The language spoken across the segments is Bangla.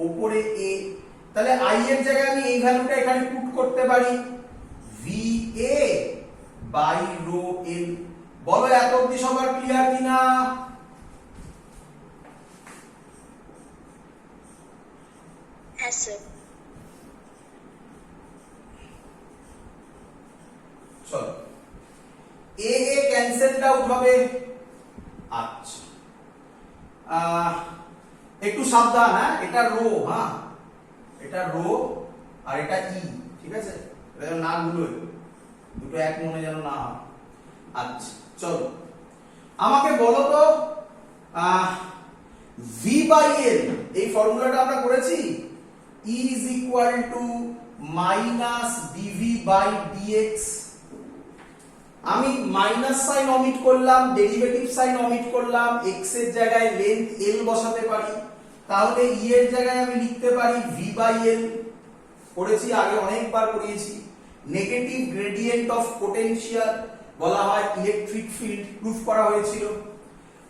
উপরে a, তাহলে i এর জায়গায় আমি এই ভ্যালুটা এখানে পুট করতে পারি VA বাই রো L। বলো এত অবধি সবার ক্লিয়ার কিনা? হ্যাঁ স্যার। চলো এ এ ক্যান্সেলড আউট হবে। আচ্ছা একটু সাবধান, হ্যাঁ এটা রো, হ্যাঁ এটা রো আর এটা ই, ঠিক আছে? এটা যেন না ভুলো, দুটো এক মনে যেন না হয়। আচ্ছা চলো আমাকে বলো তো ভি বাই এল, এই ফর্মুলাটা আমরা করেছি E is equal to minus D V by D X. আমি মাইনাস সাইন অমিট করলাম, ডেরিভেটিভ সাইন অমিট করলাম, এক্স এর জায়গায় লেন্থ এল বসাতে পারি, তাহলে ই এর জায়গায় আমি লিখতে পারি ভি বাই এল। করেছি আগে অনেকবার করিয়েছি। নেগেটিভ গ্রেডিয়েন্ট অফ পোটেনশিয়াল বলা হয় ইলেকট্রিক ফিল্ড, প্রুফ করা হয়েছিল।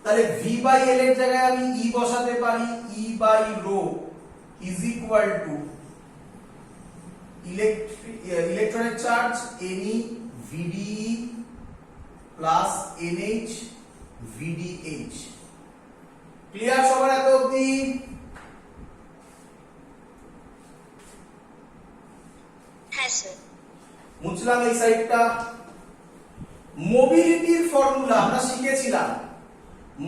তাহলে ভি বাই এল এর জায়গায় আমি ই বসাতে পারি E by rho is equal to ইলেকট্রনের charge N E V D E plus N H V D H. Clear সবার এত অবধি? হ্যাঁ স্যার। মুছলাম এই সাইডটা। মোবিলিটির ফর্মুলা আমরা শিখেছিলাম।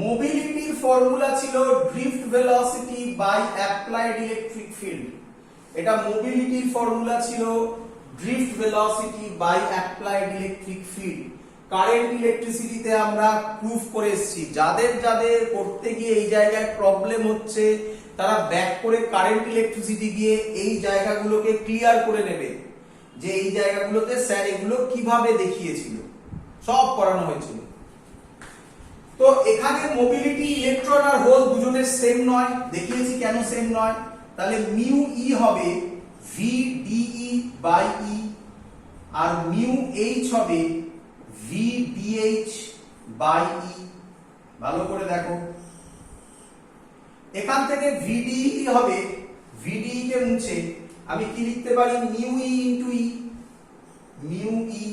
মোবিলিটির ফর্মুলা ছিল drift velocity by applied electric field. এটা মোবিলিটির ফর্মুলা ছিল drift velocity by applied electric field. Current ইলেকট্রিসিটিতে আমরা প্রুফ করে এসেছি। যাদের যাদের করতে গিয়ে এই জায়গায় প্রবলেম হচ্ছে তারা ব্যাক করে কারেন্ট ইলেকট্রিসিটি গিয়ে এই জায়গাগুলোকে ক্লিয়ার করে নেবে, যে এই জায়গাগুলোতে স্যার এগুলো কিভাবে দেখিয়েছিল, সব করানো হয়েছিল। তো এখানে মোবিলিটি ইলেকট্রন আর হোল দুজনের সেম নয়, দেখিয়েছি কেন সেম নয়। তাহলে মিউ ই হবে ভি ডিই বাই ই আর মিউ এইচ হবে ভি ডিএইচ বাই ই। ভালো করে দেখো, এখান থেকে ভিডিই হবে, ভিডিই কে মুছে আমি কি লিখতে পারি মিউ ই ইনটু ই, মিউ ই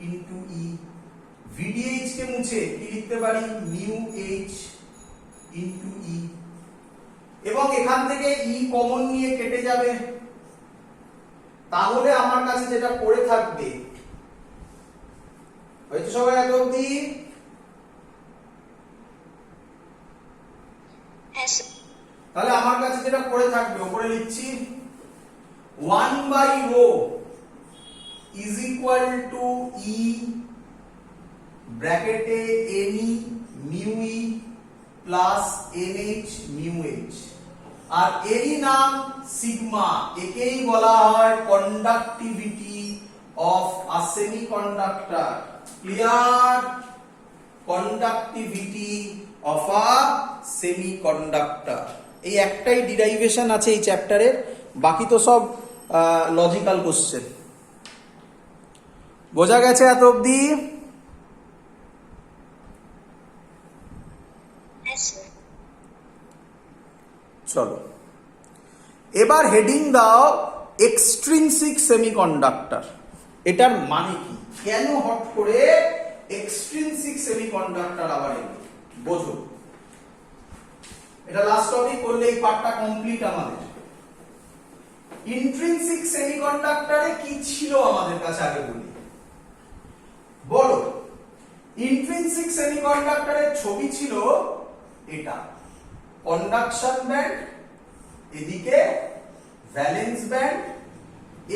ইনটু ই। ভিডিএইচ কে মুছে কি লিখতে পারি মিউ এইচ ইনটু ই। এবং এখান থেকে ই কমন নিয়ে কেটে যাবে, তাহলে আমার কাছে যেটা পড়ে থাকবে, হয়তো সবাই এত অবধি? হ্যাঁ স্যার। তাহলে আমার কাছে যেটা পড়ে থাকবে উপরে লিখছি 1 by rho is equal to E ব্র্যাকেটে N E mu E plus N H mu H. আর এরই নাম সিগমা, একেই বলা হয় conductivity of a semiconductor. Clear? Conductivity of a semiconductor, এই একটাই ডিরাইভেশন আছে এই চ্যাপ্টারের, বাকি তো সব লজিক্যাল কোশ্চেন। বোঝা গেছে এত অবধি? হ্যাঁ স্যার। চলো এবার হেডিং দাও এক্সট্রিনসিক সেমিকন্ডাক্টর। এটার মানে কি, কেন হট করে এক্সট্রিনসিক সেমিকন্ডাক্টর আবার এলো, বোঝো। এটা লাস্ট টপিক করলে এই পার্টটা কমপ্লিট আমাদের। ইন্ট্রিনসিক সেমিকন্ডাক্টরে কি ছিল আমাদের কাছে আগে বলি, বলো। ইন্ট্রিনসিক সেমিকন্ডাক্টরের ছবি ছিল এটা, কন্ডাকশন ব্যান্ড, এদিকে ভ্যালেন্স ব্যান্ড,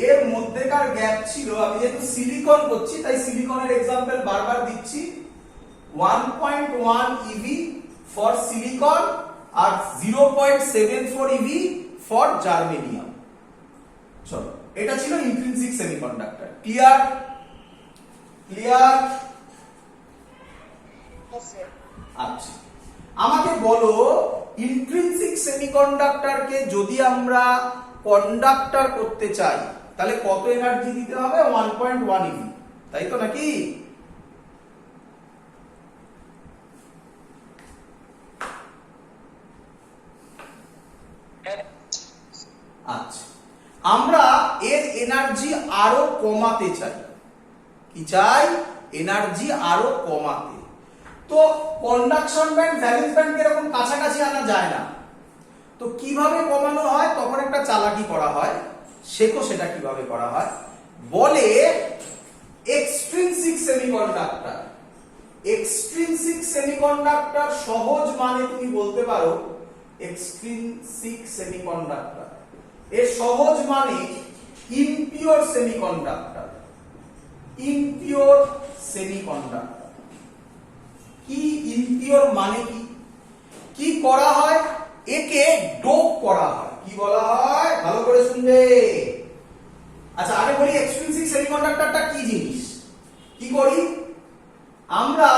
এর মধ্যেকার গ্যাপ ছিল, আমি যেহেতু সিলিকন করছি তাই সিলিকনের এক্সাম্পল বারবার দিচ্ছি, 1.1 ইভি ফর সিলিকন আর 0.74 ইভি ফর জার্মেনিয়াম। চলো এটা ছিল ইন্ট্রিনসিক সেমিকন্ডাক্টর। ক্লিয়ার? ক্লিয়ার? আচ্ছা আমাকে বলো ইন্ট্রিনসিক সেমিকন্ডাক্টরকে যদি আমরা কন্ডাক্টর করতে চাই তাহলে কত এনার্জি দিতে হবে? 1.1 ইভি, তাই তো নাকি? আচ্ছা, আমরা এর এনার্জি আরো কমাতে চাই। কি চাই? এনার্জি আরো কমাতে। তো কন্ডাকশন ব্যান্ড ভ্যালেন্স ব্যান্ড এরকম কাছাকাছি আনা যায় না। তো কিভাবে কমানো হয়? তখন একটা চালাকি করা হয়। শেখো সেটা কিভাবে করা হয়। বলে এক্সট্রিনসিক সেমিকন্ডাক্টর। এক্সট্রিনসিক সেমিকন্ডাক্টর সহজ মানে তুমি বলতে পারো এক্সট্রিনসিক সেমিকন্ডাক্টর। এর সহজ মানে ইমপিওর সেমিকন্ডাক্টর। Impure semiconductor. কি ইমপিওর মানে কি? কি করা হয়? একে ডোপ করা হয়। কি বলা হয়? ভালো করে শুনবে। আচ্ছা, আগে বলি এক্সট্রিনসিক সেমিকন্ডাক্টরটা কি জিনিস। কি করি আমরা?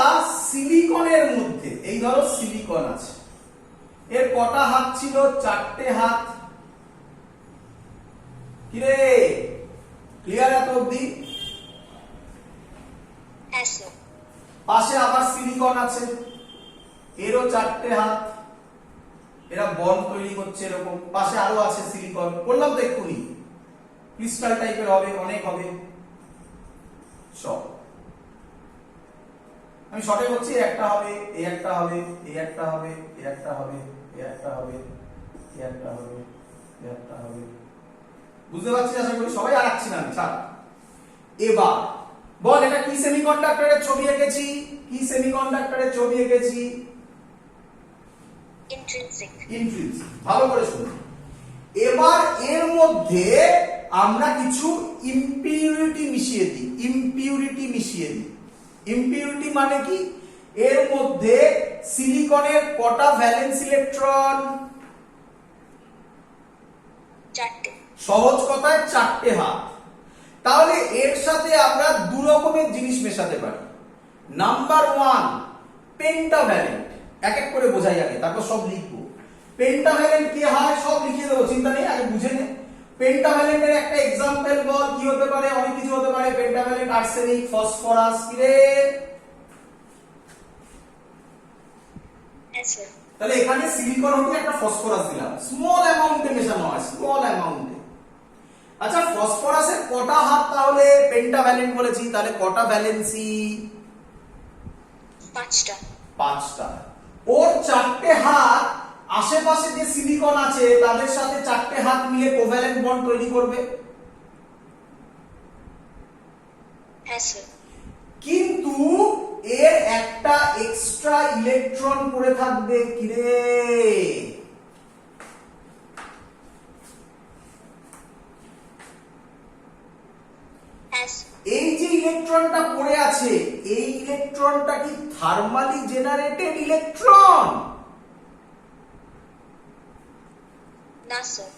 সিলিকনের মধ্যে, এই ধরো সিলিকন আছে, এর কটা হাত ছিল? 4টে হাত। কি রে, ক্লিয়ার এত অবধি? হ্যাঁ স্যার। পাশে আবার সিলিকন আছে, এরও 4টে হাত, এরা বন্ড তৈরি করছে এরকম। পাশে আরো আছে সিলিকন, বললাম তো এক্ষুনি ক্রিস্টাল টাইপের হবে, অনেক হবে সব। আমি শর্টে বলছি, একটা হবে, এই একটা হবে, এই একটা হবে, এই একটা হবে, এই একটা হবে, এই একটা হবে, এই একটা হবে। বুঝতে পারছিস আশা করি সবাই? আর রাখছি না আমি, ছাড়। এবার বল এটা কি সেমিকন্ডাক্টরের ছবি এঁকেছি? কি সেমিকন্ডাক্টরের ছবি এঁকেছি? ইন্ট্রিনসিক। ইন্ট্রিনসিক। ভালো করে শুনুন। এবার এর মধ্যে আমরা কিছু ইমপিউরিটি মিশিয়ে দিই। ইমপিউরিটি মিশিয়ে দিই। ইমপিউরিটি মানে কি? এর মধ্যে সিলিকনের কটা ভ্যালেন্স ইলেকট্রন? 4টে। সহজ কথায় 4টে হাত। তাহলে এর সাথে আমরা দু রকমের জিনিস মেশাতে পারি। Number 1 pentavalent. এক এক করে বোঝাই আগে, তারপর সব লিখবো। পেন্টাভ্যালেন্ট কি হয় সব লিখে দেবো, চিন্তা নেই, আগে বুঝে নে। পেন্টাভ্যালেন্টের একটা এক্সাম্পল বল, কি হতে পারে? অনেক কিছু হতে পারে। Pentavalent arsenic, phosphorus. কি রে? হ্যাঁ স্যার। তাহলে এখানে সিলিকন হতে একটা ফসফরাস দিলাম, স্মল অ্যামাউন্টে মেশানো হয়, স্মল অ্যামাউন্টে। আচ্ছা, ফসফরাসের কটা হাত তাহলে পেন্টাভ্যালেন্ট বলেছি? তাহলে কটা ভ্যালেন্সি? 5টা। 5টা। ওর 4টে হাত আশেপাশে যে সিলিকন আছে তাদের সাথে 4টে হাত মিলে কোভ্যালেন্ট বন্ড তৈরি করবে। হ্যাঁ স্যার। কিন্তু এর একটা এক্সট্রা ইলেকট্রন পড়ে থাকবে। কি রে? হ্যাঁ স্যার। এই যে ইলেকট্রনটা পড়ে আছে, এই ইলেকট্রনটা কি থার্মালি জেনারেটেড ইলেকট্রন? না স্যার।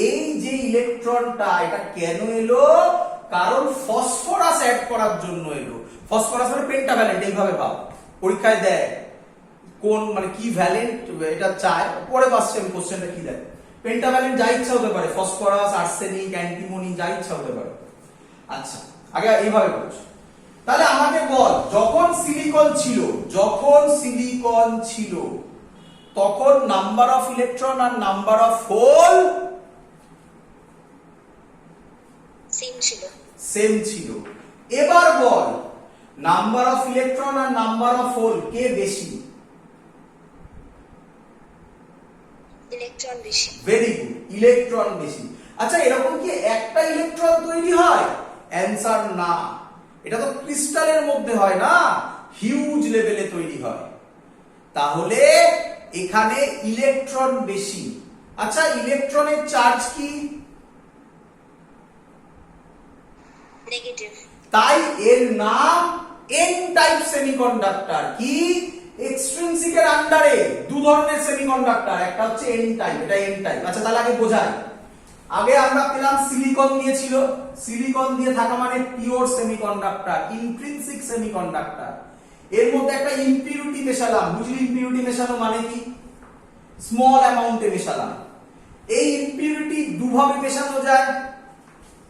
এই যে ইলেকট্রনটা, এটা কেন এলো? কারণ ফসফরাস অ্যাড করার জন্য এলো। ফসফরাস মানে পেন্টাভ্যালেন্ট, এইভাবে ভাব, পরীক্ষায় দেয় কোন মানে কি ভ্যালেন্ট এটা চায়, পরে পাচ্ছে আমি কোশ্চেনটা কি দেয়। পেন্টাভ্যালেন্ট যা ইচ্ছা হতে পারে, ফসফরাস, আর্সেনিক, অ্যান্টিমনি, যা ইচ্ছা হতে পারে। আচ্ছা, আগে এইভাবে বলছি। তাহলে আমাকে বল, যখন সিলিকন ছিল তখন নাম্বার অফ ইলেকট্রন আর নাম্বার অফ হোল সেম ছিল। এবার বল, নাম্বার অফ ইলেকট্রন আর নাম্বার অফ হোল কে বেশি? ইলেকট্রন বেশি। ভেরি গুড, ইলেকট্রন বেশি। আচ্ছা, এরকম কি একটা ইলেকট্রন তৈরি হয়? অ্যানসার না, এটা তো ক্রিস্টালের মধ্যে হয় না, হিউজ লেভেলে তৈরি হয়। তাহলে এখানে ইলেকট্রন বেশি। আচ্ছা, ইলেকট্রনের চার্জ কি? নেগেটিভ। তাই এর নাম এন টাইপ সেমিকন্ডাক্টর। কি? এক্সট্রিনসিকের আন্ডারে দু ধরনের সেমিকন্ডাক্টর, একটা হচ্ছে এন টাইপ, এটা এন টাইপ। আচ্ছা, তাহলে আগে বোঝাই। আগে আমরা পেলাম সিলিকন দিয়েছিল, সিলিকন দিয়ে থাকা মানে পিওর সেমিকন্ডাক্টর, ইন্ট্রিনসিক সেমিকন্ডাক্টর। এর মধ্যে একটা ইমপিউরিটি মেশালাম। বুঝলি ইমপিউরিটি মেশানো মানে কি? স্মল অ্যামাউন্টে মেশালাম। এই ইমপিউরিটি দুভাবে মেশানো যায়।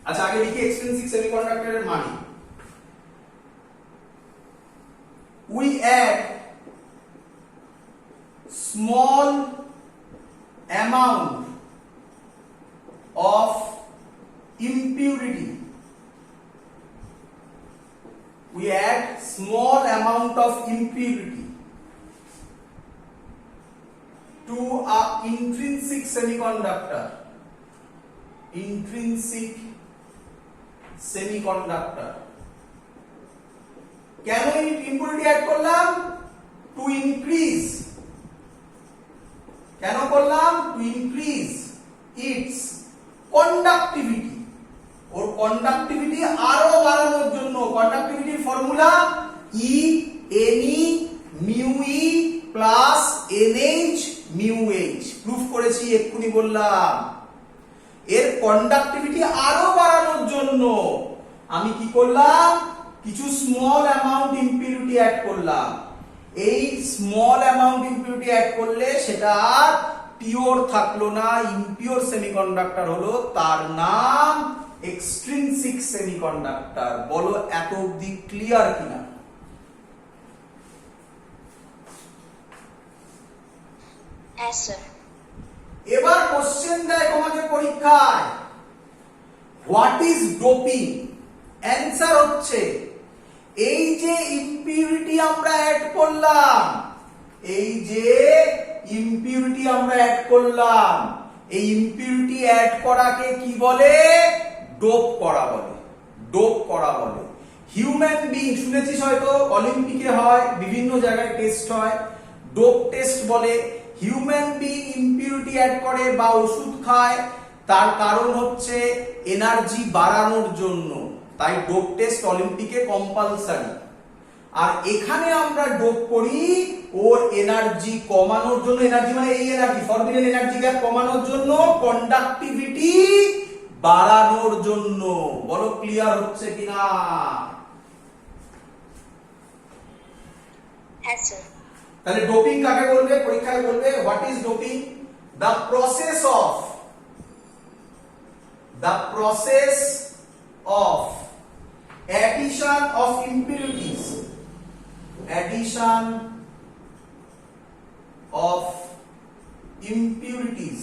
আচ্ছা, আগে লিখি এক্সট্রিনসিক সেমিকন্ডাক্টরের মানে। We add small amount of impurity. We add small amount of impurity to a intrinsic semiconductor. Intrinsic semiconductor. কেন impurity add করলাম? To increase. কেন করলাম? To increase its conductivity. ওর কন্ডাক্টিভিটি আরো বাড়ানোর জন্য। কন্ডাক্টিভিটির formula E Ne mu E plus NH mu H। Proof করেছি, এক্ষুনি বললাম। এর কন্ডাক্টিভিটি আরো বাড়ানোর জন্য আমি কি করলাম? কিছু স্মল অ্যামাউন্ট ইম্পিউরিটি অ্যাড করলাম। এই স্মল অ্যামাউন্ট ইম্পিউরিটি অ্যাড করলে সেটা আর পিওর থাকলো না, ইমপিওর সেমিকন্ডাক্টর হলো। তার নাম এক্সট্রিনসিক সেমিকন্ডাক্টর। বলো এত অবধি ক্লিয়ার কিনা? Yes, sir. এবার কোশ্চেন দেয় তোমাকে পরীক্ষায়, হোয়াট ইজ ডোপিং? অ্যানসার হচ্ছে এই যে ইম্পিউরিটি আমরা অ্যাড করলাম, এই যে ইম্পিউরিটি আমরা অ্যাড করলাম, এই ইম্পিউরিটি অ্যাড করাকে কি বলে? ডোপ করা বলে। ডোপ করা বলে। হিউম্যান বিং শুনেছিস হয়তো, অলিম্পিকে হয়, বিভিন্ন জায়গায় টেস্ট হয়, ডোপ টেস্ট বলে। হিউম্যান বিং ইম্পিউরিটি অ্যাড করে বা ওষুধ খায়, তার কারণ হচ্ছে এনার্জি বাড়ানোর জন্য। তাই ডোপ টেস্ট অলিম্পিকে কম্পালসারি। আর এখানে আমরা ডোপ করি ওর এনার্জি কমানোর জন্য। এনার্জি মানে এই এনার্জি, ফরবিডেন এনার্জি গ্যাপ কমানোর জন্য, কন্ডাক্টিভিটি বাড়ানোর জন্য। বলো ক্লিয়ার হচ্ছে কিনা? Yes, sir. তাহলে ডোপিং কাকে বলবে? পরীক্ষায় বলবে what is doping? The process of addition of impurities, addition of impurities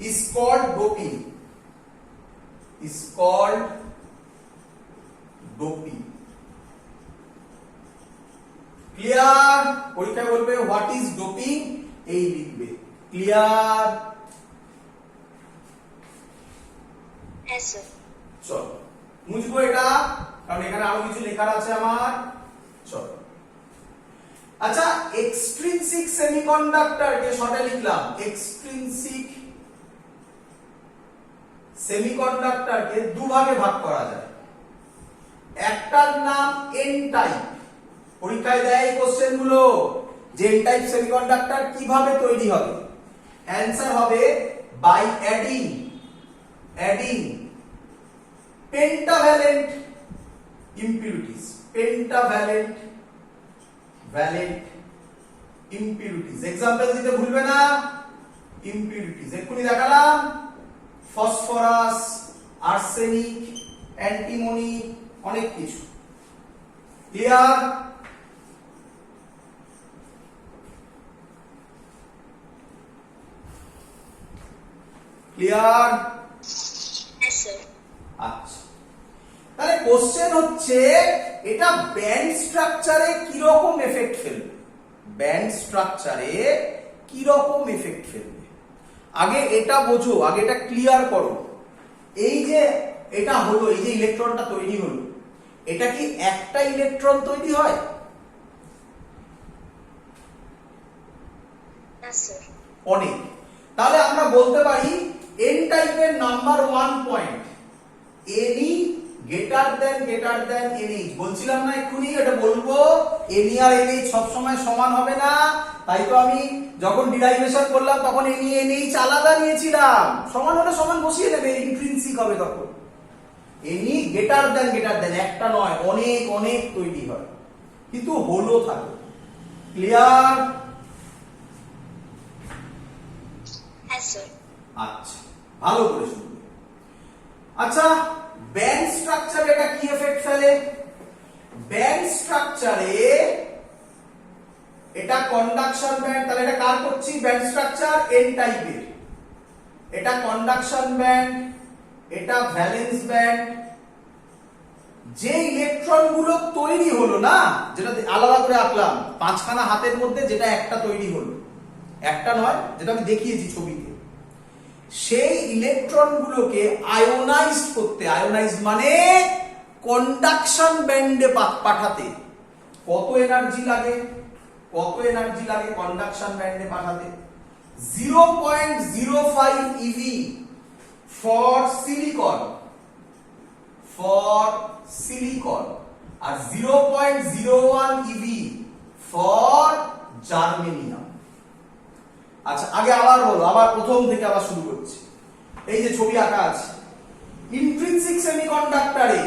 is called doping, is called doping. Clear? পরীক্ষায় বলবে হোয়াট ইজ ডোপিং, এই লিখবে। ক্লিয়ার? Yes, sir. চলো মুছবো এটা, কারণ এখানে আরো কিছু লেখার আছে আমার। চলো, আচ্ছা, এক্সট্রিনসিক সেমিকন্ডাক্টর কে শর্টে লিখলাম। এক্সট্রিনসিক সেমিকন্ডাক্টর কে দুভাগে ভাগ করা যায়। একটার নাম এন টাইপ। পরীক্ষায় দেয় এই কোশ্চেন গুলো যে এন টাইপ সেমিকন্ডাক্টর কিভাবে তৈরি হবে। অ্যানসার হবে by adding pentavalent impurities, pentavalent impurities। Example দিতে ভুলবে না। impurities এক্ষুনি দেখালাম, ফসফরাস, আর্সেনিক, অ্যান্টিমনি, অনেক কিছু। ক্লিয়ার? ক্লিয়ার? Yes, sir. আচ্ছা, তাহলে কোশ্চেন হচ্ছে এটা ব্যান্ড স্ট্রাকচারে কি রকম এফেক্ট ফেলবে? ব্যান্ড স্ট্রাকচারে কি রকম এফেক্ট ফেলবে? আগে এটা বোঝো, আগে এটা ক্লিয়ার করো। এই যে এটা হলো, এই যে ইলেকট্রনটা তৈরি হলো, এটা কি একটা ইলেকট্রন তৈরি হয়? Yes, sir. অনেক। তাহলে আমরা বলতে পারি এন টাইপের number 1 point Ni greater than NH। বলছিলাম না এক্ষুনি, এটা বলবো Ni আর NH সব সময় সমান হবে না। তাই তো আমি যখন ডিরাইভেশন করলাম তখন Ni NH আলাদা নিয়েছিলাম। সমান হলে সমান বসিয়ে নেবে, ইন্ট্রিনসিক হবে তখন। Ni greater than একটা নয়, অনেক অনেক তৈরি হয়, কিন্তু হলো থাকে। ক্লিয়ার? Yes, sir. আচ্ছা, ভালো করে শুনবে। আচ্ছা, ব্যান্ড স্ট্রাকচারে এটা কি এফেক্ট ফেলে? ব্যান্ড স্ট্রাকচারে এটা কন্ডাকশন ব্যান্ড, তাহলে এটা কার করছি? ব্যান্ড স্ট্রাকচার এন টাইপের। এটা কন্ডাকশন ব্যান্ড, এটা ভ্যালেন্স ব্যান্ড। যে ইলেকট্রন গুলো তৈরি হলো না, যেটা আলাদা করে আঁকলাম, পাঁচখানা হাতের মধ্যে যেটা একটা তৈরি হলো, একটা নয়, যেটা আমি দেখিয়েছি ছবিতে, সেই ইলেকট্রন গুলোকে আয়োনাইজড করতে, আয়োনাইজ মানে কন্ডাকশন ব্যান্ডে পাঠাতে কত এনার্জি লাগে? কত এনার্জি লাগে কন্ডাকশন ব্যান্ডে পাঠাতে? 0.05 ইভি ফর সিলিকন, আর 0.01 ইভি ফর জার্মেনিয়াম। আচ্ছা, আগে আবার বলো, আবার প্রথম থেকে আবার শুরু করছি। এই যে ছবি আঁকা আছে, ইন্ট্রিনসিক সেমিকন্ডাক্টরে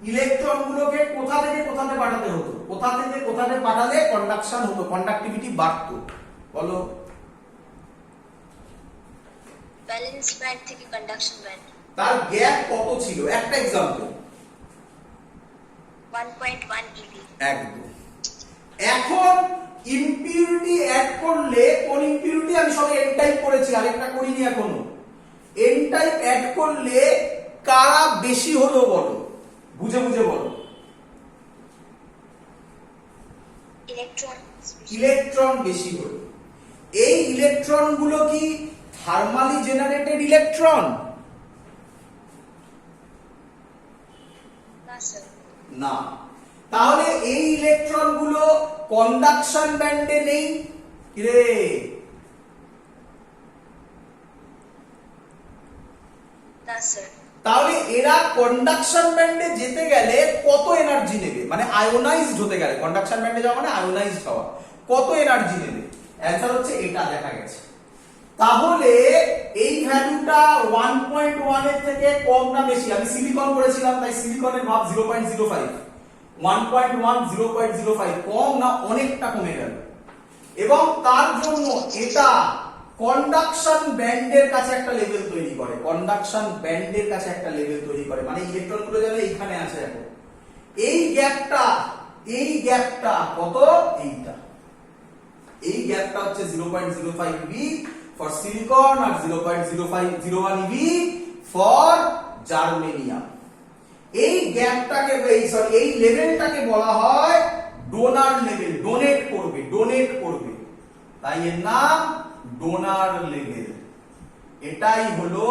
ইলেকট্রন গুলোকে কোথা থেকে কোথাতে পাঠাতে হতো? কোথা থেকে কোথাতে পাঠালে কন্ডাকশন হতো, কন্ডাক্টিভিটি বাড়তো? বলো। ব্যালেন্স ব্যান্ড থেকে কন্ডাকশন ব্যান্ড। তার গ্যাপ কত ছিল? একটা एग्जांपल। 1.1 ইভি। একদম। এখন ইমপিউরিটি অ্যাড করলে, কোন ইমপিউরিটি? আমি সবে এন টাইপ করেছি, আরেকটা করিনি এখনো। এন টাইপ অ্যাড করলে কারা বেশি হলো বলো, বুঝে বুঝে বলো। ইলেকট্রন বেশি হলো। এই ইলেকট্রন গুলো কি থার্মালি জেনারেটেড ইলেকট্রন? না স্যার। না। তাহলে এই ইলেকট্রন গুলো কন্ডাকশন ব্যান্ডে নেই রে। না স্যার। তাহলে এরা কন্ডাকশন ব্যান্ডে যেতে গেলে কত এনার্জি নেবে? মানে আয়োনাইজড হতে গেলে, কন্ডাকশন ব্যান্ডে যাওয়া মানে আয়োনাইজড হওয়া, কত এনার্জি নেবে? অ্যান্সার হচ্ছে এটা, দেখা গেছে। তাহলে এই ভ্যালুটা 1.1 এর থেকে কম না বেশি? আমি সিলিকন করেছিলাম, তাই সিলিকনের মাপ 0.05। 1.1 0.05 কম না অনেকটা কমে গেল। এবং তার জন্য এটা কন্ডাকশন ব্যান্ডের কাছে একটা লেভেল তৈরি করে, কন্ডাকশন ব্যান্ডের কাছে একটা লেভেল তৈরি করে, মানে ইলেকট্রন গুলো যেন এইখানে আছে। দেখো এই গ্যাপটা কত? এইটা, এই গ্যাপটা হচ্ছে 0.05 ইভি ফর সিলিকন আর 0.0501 ইভি ফর জার্মেনিয়াম। এই গ্যাপটাকে, এই লেভেলটাকে বলা হয় ডোনার লেভেল। ডোনেট করবে, তাই এর নাম ডোনার লেভেল। এটাই হলো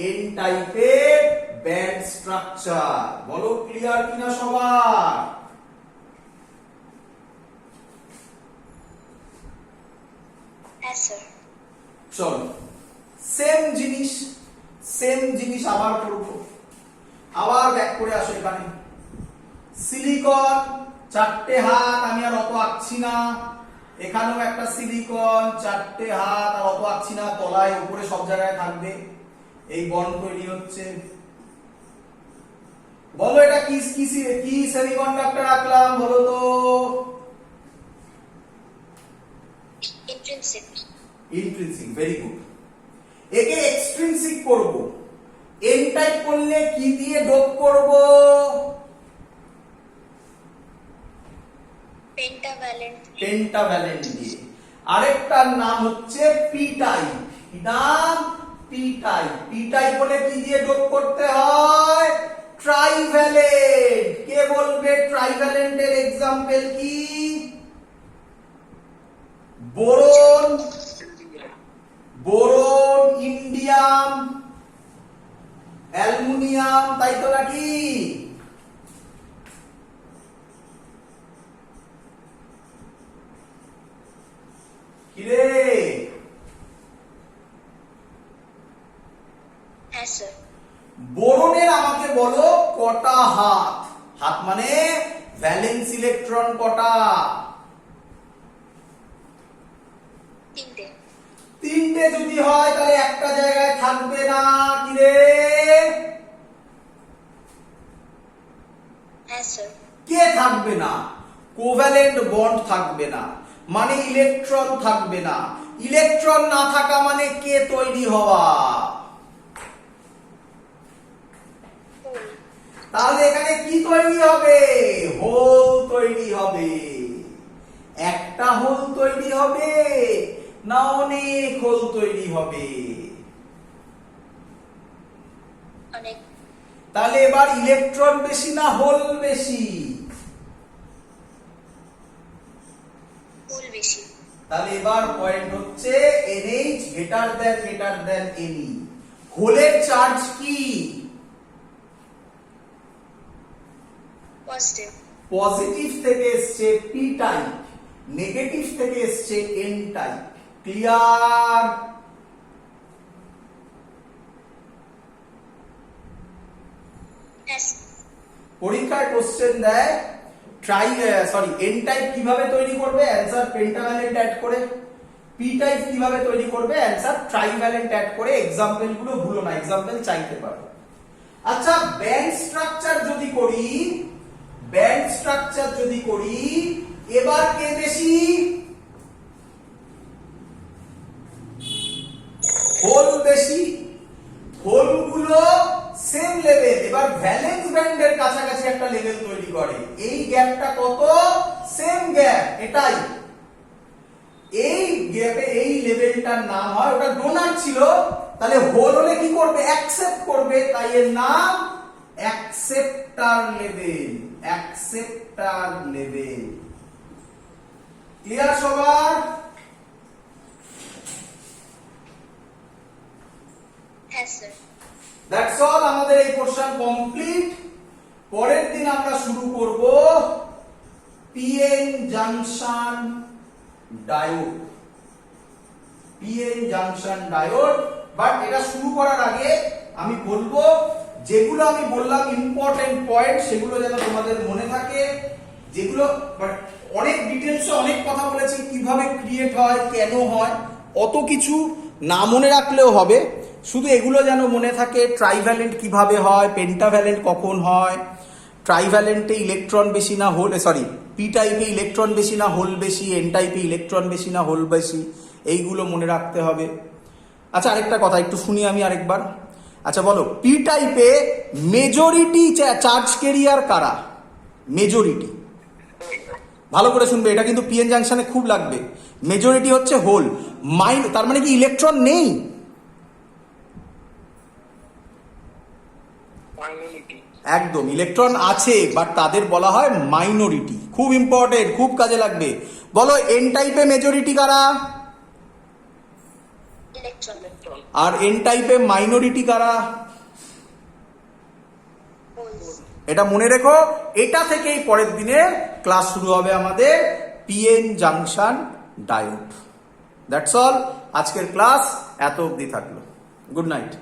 এন টাইপের ব্যান্ড স্ট্রাকচার। বলো ক্লিয়ার কিনা সবার? হ্যাঁ স্যার। চলো সেম জিনিস আবার করব। আবার ব্যাক করে আসো এখানে। সিলিকন চারটে হাত, আমি আর অত আঁকছি না। এখানেও একটা সিলিকন চারটে হাত, আর অত আঁকছি না, তলায় উপরে সব জায়গায় থাকবে। এই বন্ড তৈরি হচ্ছে। বলো এটা কি সেমিকন্ডাক্টর আঁকলাম বলো তো? ইন্ট্রিনসিক। Very good. একে এক্সট্রিনসিক করব। এন টাইপ করলে কি দিয়ে ডোপ করব? পেন্টাভ্যালেন্ট দিয়ে। আরেকটার নাম হচ্ছে পি টাইপ। নাম পি টাইপ। পি টাইপ হলে কি দিয়ে ডোপ করতে হয়? ট্রাইভ্যালেন্ট। কে বলবে ট্রাইভ্যালেন্টের एग्जांपल কি? বোরন, ইন্ডিয়াম, অ্যালুমিনিয়াম, তাই তো নাকি? কিরে? হ্যাঁ স্যার। বোরনের আমাকে বলো কটা হাত? হাত মানে ভ্যালেন্স ইলেকট্রন কটা? তিনটে যদি হয় তাহলে একটা জায়গায় থাকবে না, কি রে? হ্যাঁ স্যার। কে থাকবে না? কোভ্যালেন্ট বন্ড থাকবে না, মানে ইলেকট্রন থাকবে না। ইলেকট্রন না থাকা মানে কে তৈরি হওয়া? তাহলে এখানে কি তৈরি হবে? হোল তৈরি হবে। একটা হোল তৈরি হবে না অনেক হোল তৈরি হবে? অনেক। তাহলে এবার ইলেকট্রন বেশি না হোল বেশি? হোল বেশি। তাহলে এবার পয়েন্ট হচ্ছে NH গ্রেটার দ্যান Ne। হোলের চার্জ কি? পজিটিভ। পজিটিভ থেকে এসছে p টাইপ, নেগেটিভ থেকে এসছে n টাইপ। ক্লিয়ার? Yes. পরীক্ষায় কোশ্চেন দেয় n টাইপ কিভাবে তৈরি করবে? অ্যানসার পেন্টাভ্যালেন্ট অ্যাড করে। p টাইপ কিভাবে তৈরি করবে? অ্যানসার ট্রাইভ্যালেন্ট অ্যাড করে। এক্সাম্পল গুলো ভুলো না, এক্সাম্পল চাইতে পারো। আচ্ছা, ব্যান্ড স্ট্রাকচার যদি করি এবার কে বেশি? হোল বেশি। হোলগুলো সেম লেভেল, এবার ভ্যালেন্স ব্যান্ডের কাছাকাছি একটা লেভেল তৈরি করে। এই গ্যাপটা কত? সেম গ্যাপ, এটাই। এই গ্যাপে এই লেভেলটার নাম হয়, ওটা ডোনার ছিল, তাহলে হোল হলে কি করবে? অ্যাকসেপ্ট করবে, তাই এর নাম অ্যাকসেপ্টার লেভেল। ক্লিয়ার সবার? Yes, sir. দ্যাটস অল, আমাদের এই পোরশন কমপ্লিট। পরের দিন আমরা শুরু করব পিএন জাংশন ডায়োড। বাট এটা শুরু করার আগে আমি বলবো, যেগুলো আমি বললাম ইম্পর্টেন্ট পয়েন্ট, সেগুলো যেন তোমাদের মনে থাকে। যেগুলো অনেক ডিটেলসে অনেক কথা বলেছি, কিভাবে ক্রিয়েট হয়, কেন হয়, অত কিছু না মনে রাখলেও হবে, শুধু এগুলো যেন মনে থাকে। ট্রাইভ্যালেন্ট কিভাবে হয়, পেন্টাভ্যালেন্ট কখন হয়, ট্রাইভ্যালেন্টে ইলেকট্রন বেশি না হোল, পি টাইপে ইলেকট্রন বেশি না হোল বেশি, এন টাইপে ইলেকট্রন বেশি না হোল বেশি, এইগুলো মনে রাখতে হবে। আচ্ছা, আরেকটা কথা একটু শুনি আমি আরেকবার। আচ্ছা বলো, পি টাইপে মেজরিটি চার্জ ক্যারিয়ার কারা? মেজরিটি, ভালো করে শুনবে, এটা কিন্তু পিএন জাংশনে খুব লাগবে। মেজরিটি হচ্ছে হোল, তার মানে কি ইলেকট্রন নেই? একদম, ইলেকট্রন আছে, বাট তাদের বলা হয় মাইনরিটি। খুব ইম্পর্টেন্ট, খুব কাজে লাগবে। বলো, এন টাইপে মেজরিটি কারা? ইলেকট্রন। আর এন টাইপে মাইনরিটি কারা? হোলস। এটা মনে রেখো। এটা থেকেই পরের দিনে ক্লাস শুরু হবে আমাদের PN junction diode. That's all, আজকের ক্লাস এত অবধি থাকলো। Good night.